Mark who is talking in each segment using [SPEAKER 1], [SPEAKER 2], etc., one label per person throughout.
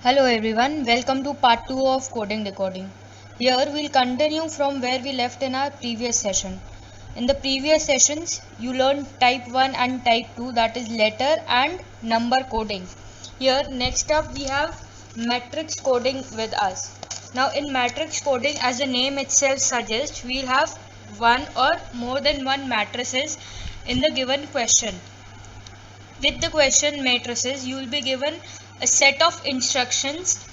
[SPEAKER 1] Hello everyone, welcome to part 2 of Coding Decoding. Here we'll continue from where we left in our previous session. In the previous sessions, you learned type 1 and type 2, that is letter and number coding. Here next up we have matrix coding with us. Now in matrix coding, as the name itself suggests, we'll have one or more than one matrices in the given question. With the question matrices, you will be given a set of instructions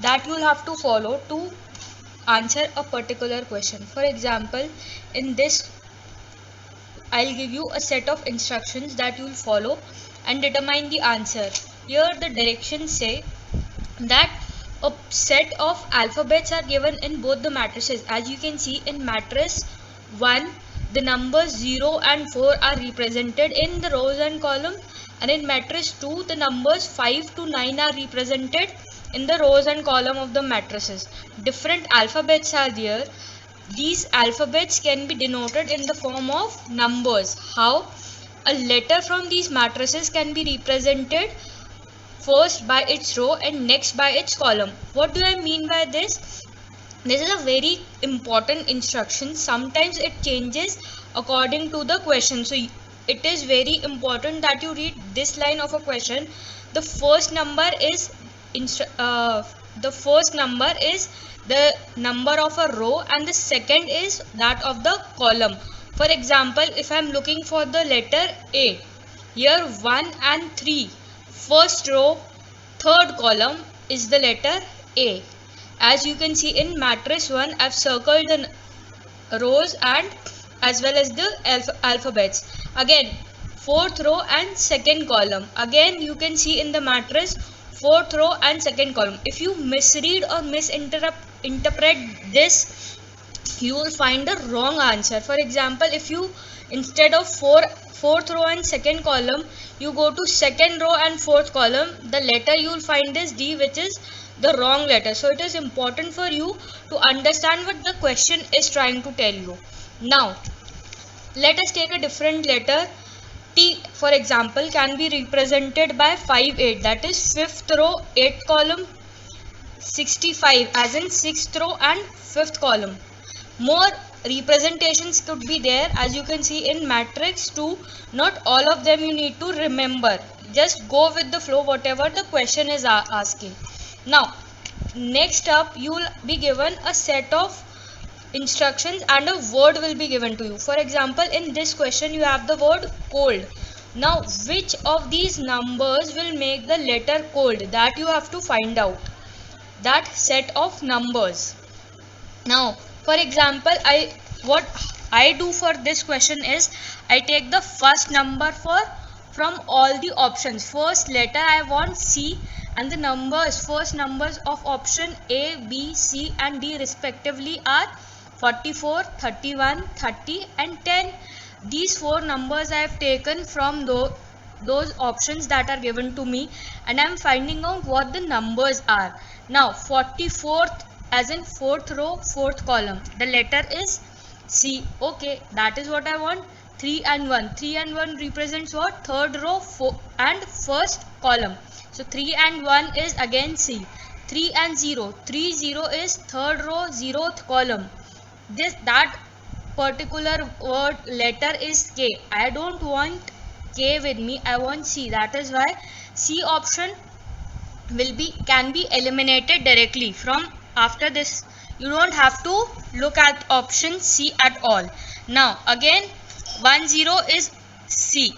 [SPEAKER 1] that you will have to follow to answer a particular question. For example, in this, I'll give you a set of instructions that you will follow and determine the answer. Here, the directions say that a set of alphabets are given in both the matrices. As you can see in matrix 1, the numbers 0 and 4 are represented in the rows and column, and in matrix 2 the numbers 5 to 9 are represented in the rows and column of the matrices. Different alphabets are there. These alphabets can be denoted in the form of numbers. How? A letter from these matrices can be represented first by its row and next by its column. What do I mean by this? This is a very important instruction. Sometimes it changes according to the question. So it is very important that you read this line of a question. The first number is the number of a row, and the second is that of the column. For example, if I am looking for the letter A, here 1 and 3, first row, third column is the letter A. As you can see in matrix 1, I've circled the rows and as well as the alphabets. Again, fourth row and second column. Again, you can see in the matrix fourth row and second column. If you misread or misinterpret this, you will find a wrong answer. For example, if you instead of fourth row and second column, you go to second row and fourth column, the letter you will find is D, which is the wrong letter. So it is important for you to understand what the question is trying to tell you. Now let us take a different letter. T, for example, can be represented by 5 8, that is fifth row 8th column, 65 as in 6th row and 5th column. More representations could be there. As you can see in matrix 2, not all of them you need to remember. Just go with the flow, whatever the question is asking. Now next up, you will be given a set of instructions and a word will be given to you. For example, in this question you have the word cold. Now which of these numbers will make the letter cold? That you have to find out, that set of numbers. Now for example, what I do for this question is I take the first number from all the options. First letter I want C, and the first numbers of option A, B, C and D respectively are 44, 31, 30 and 10. These four numbers I have taken from those options that are given to me, and I am finding out what the numbers are. Now 44th as in fourth row, fourth column, the letter is C. Okay, that is what I want. 3 and 1. 3 and 1 represents what? Third row and first column. So 3 and 1 is again C. 3 and 0. 3 0 is third row, 0th column. That particular word letter is K. I don't want K with me. I want C. That is why C option can be eliminated directly from after this. You don't have to look at option C at all. Now again 1 0 is C.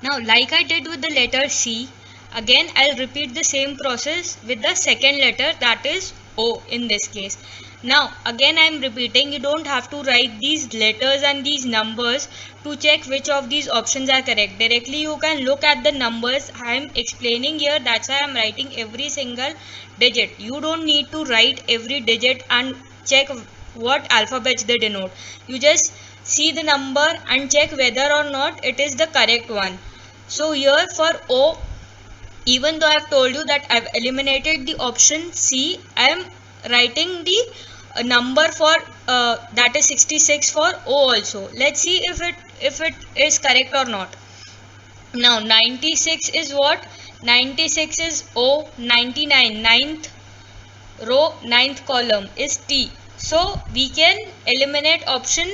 [SPEAKER 1] Now like I did with the letter C, again I'll repeat the same process with the second letter, that is O in this case. Now again I am repeating, you don't have to write these letters and these numbers to check which of these options are correct. Directly you can look at the numbers I am explaining here. That's why I am writing every single digit. You don't need to write every digit and check what alphabets they denote. You just see the number and check whether or not it is the correct one. So here for O, even though I have told you that I have eliminated the option C, I am writing the number for that is 66 for O also. Let's see if it is correct or not. Now 96 is what? 96 is O, 99, ninth row, ninth column is T. So we can eliminate option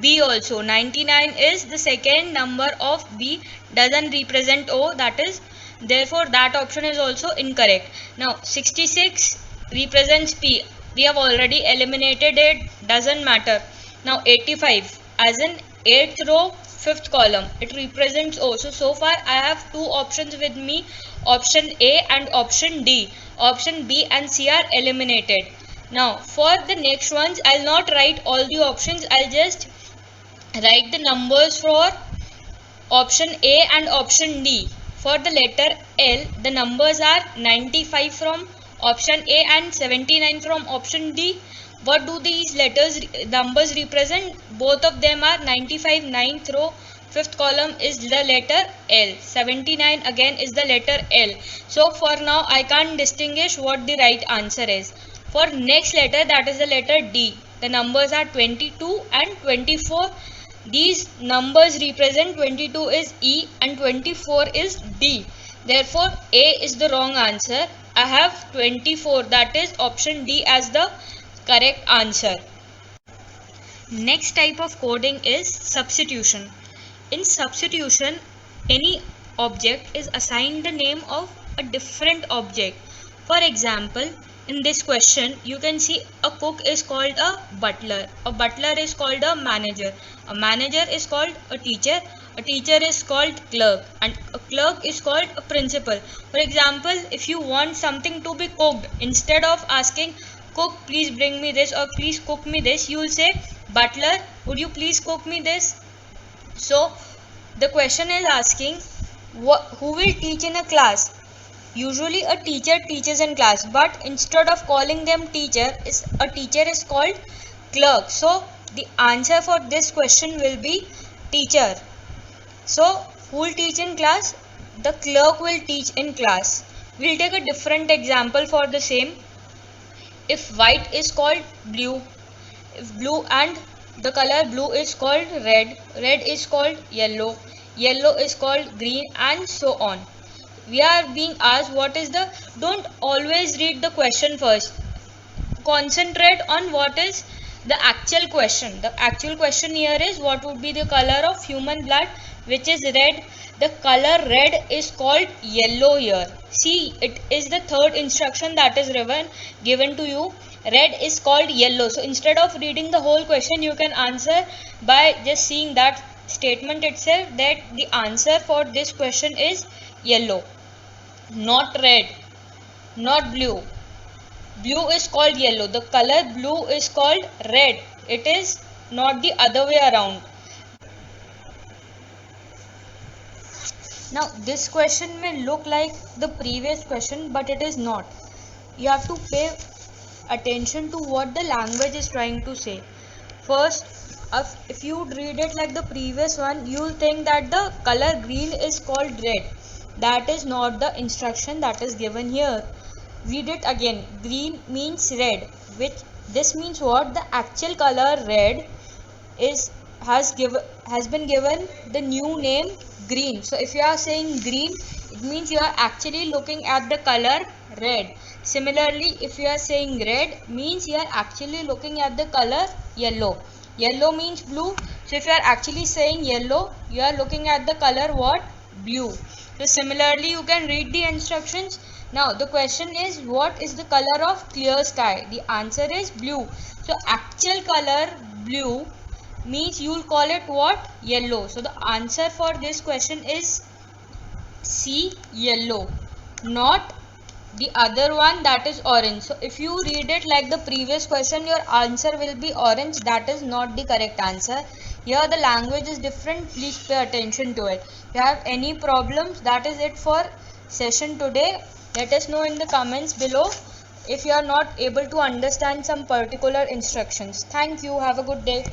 [SPEAKER 1] B also. 99 is the second number of B, doesn't represent O, that is, therefore that option is also incorrect. Now 66 represents P, we have already eliminated it, doesn't matter. Now 85 as in 8th row, 5th column, it represents O. So far I have two options with me, option A and option D. Option B and C are eliminated. Now for the next ones, I'll not write all the options, I'll just write the numbers for option A and option D. For the letter L, the numbers are 95 from option A and 79 from option D. What do these numbers represent? Both of them are 95, ninth row, 5th column is the letter L. 79 again is the letter L. So for now I can't distinguish what the right answer is. For next letter, that is the letter D, the numbers are 22 and 24. These numbers represent 22 is E and 24 is D. Therefore A is the wrong answer. I have 24, that is option D as the correct answer. Next type of coding is substitution. In substitution, any object is assigned the name of a different object. For example, in this question you can see a cook is called a butler is called a manager is called a teacher is called clerk, and a clerk is called a principal. For example, if you want something to be cooked, instead of asking cook please bring me this or please cook me this, you will say butler would you please cook me this. So the question is asking who will teach in a class. Usually a teacher teaches in class, but instead of calling them teacher, a teacher is called clerk. So the answer for this question will be teacher. So who will teach in class? The clerk will teach in class. We'll take a different example for the same. If white is called blue, if blue and the color blue is called red, red is called yellow, yellow is called green, and so on. We are being asked what is the, don't always read the question first, concentrate on what is the actual question. The actual question here is what would be the color of human blood, which is red. The color red is called yellow here. See, it is the third instruction that is given to you. Red is called yellow. So instead of reading the whole question, you can answer by just seeing that statement itself, that the answer for this question is yellow, not red, not blue. Blue is called yellow, the color blue is called red, it is not the other way around. Now this question may look like the previous question, but it is not. You have to pay attention to what the language is trying to say. First, if you read it like the previous one, you will think that the color green is called red. That is not the instruction that is given here. Read it again. Green means red, which this means what? The actual color red has been given the new name green. So if you are saying green, it means you are actually looking at the color red. Similarly, if you are saying red, means you are actually looking at the color yellow. Yellow means blue. So if you are actually saying yellow, you are looking at the color what? Blue. So similarly, you can read the instructions. Now the question is, what is the color of clear sky? The answer is blue. So actual color blue means you will call it what? Yellow. So the answer for this question is C, yellow, not the other one, that is orange. So if you read it like the previous question, your answer will be orange. That is not the correct answer. Here the language is different, please pay attention to it. If you have any problems, that is it for session today. Let us know in the comments below if you are not able to understand some particular instructions. Thank you. Have a good day.